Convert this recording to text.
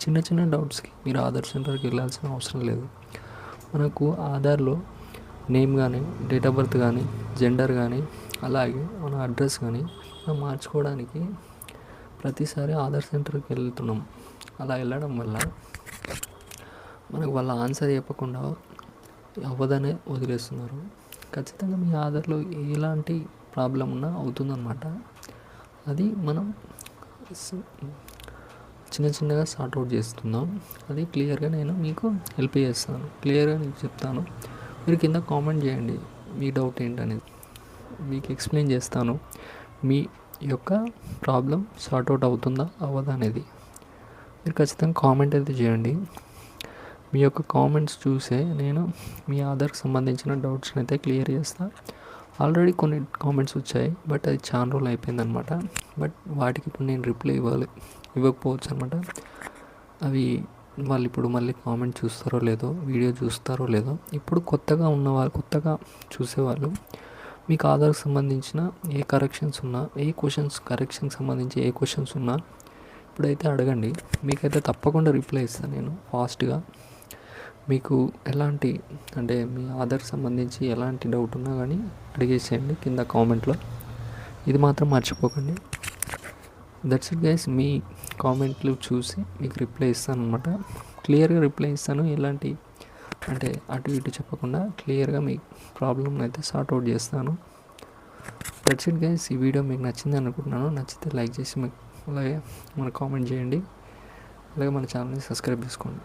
చిన్న చిన్న డౌట్స్కి మీరు ఆధార్ సెంటర్కి వెళ్ళాల్సిన అవసరం లేదు. మనకు ఆధార్లో నేమ్ కానీ, డేట్ ఆఫ్ బర్త్ కానీ, జెండర్ కానీ, అలాగే మన అడ్రస్ కానీ మనం మార్చుకోవడానికి ప్రతిసారి ఆధార్ సెంటర్కి వెళ్తున్నాం. అలా వెళ్ళడం వల్ల మనకు వాళ్ళ ఆన్సర్ చెప్పకుండా అవ్వదనే వదిలేస్తున్నారు. ఖచ్చితంగా మీ ఆధార్లో ఎలాంటి ప్రాబ్లం ఉన్నా అవుతుందన్నమాట. అది మనం చిన్న చిన్నగా సార్ట్అవుట్ చేస్తున్నాం. అది క్లియర్గా నేను మీకు హెల్ప్ చేస్తాను, క్లియర్గా మీకు చెప్తాను. మీరు కింద కామెంట్ చేయండి మీ డౌట్ ఏంటనేది, మీకు ఎక్స్ప్లెయిన్ చేస్తాను. మీ యొక్క ప్రాబ్లం సార్ట్అవుట్ అవుతుందా అవ్వదా అనేది మీరు ఖచ్చితంగా కామెంట్ అయితే చేయండి. మీ యొక్క కామెంట్స్ చూసే నేను మీ ఆధార్కి సంబంధించిన డౌట్స్ని అయితే క్లియర్ చేస్తాను. ఆల్రెడీ కొన్ని కామెంట్స్ వచ్చాయి, బట్ అది చాలా రోజులు అయిపోయిందనమాట. బట్ వాటికి ఇప్పుడు నేను రిప్లై ఇవ్వకపోవచ్చు అనమాట. అవి వాళ్ళు ఇప్పుడు మళ్ళీ కామెంట్ చూస్తారో లేదో, వీడియో చూస్తారో లేదో. ఇప్పుడు కొత్తగా ఉన్నవాళ్ళు, కొత్తగా చూసేవాళ్ళు మీకు ఆధార్కి సంబంధించిన ఏ కరెక్షన్స్ ఉన్నా, కరెక్షన్కి సంబంధించి ఏ క్వశ్చన్స్ ఉన్నా ఇప్పుడైతే అడగండి. మీకైతే తప్పకుండా రిప్లై ఇస్తాను నేను ఫాస్ట్గా. మీకు ఎలాంటి అంటే మీ ఆధార్కి సంబంధించి ఎలాంటి డౌట్ ఉన్నా కానీ అడిగేసేయండి కింద కామెంట్లో. ఇది మాత్రం మర్చిపోకండి. That's it guys. మీ కామెంట్లు చూసి మీకు రిప్లై ఇస్తాను అనమాట. క్లియర్గా రిప్లై ఇస్తాను. ఎలాంటి అంటే అటు ఇటు చెప్పకుండా క్లియర్గా మీ ప్రాబ్లమ్ని అయితే సార్ట్అవుట్ చేస్తాను. That's it guys. ఈ వీడియో మీకు నచ్చింది అనుకుంటున్నాను. నచ్చితే లైక్ చేసి అలాగే మన కామెంట్ చేయండి. అలాగే మన ఛానల్ని సబ్స్క్రైబ్ చేసుకోండి.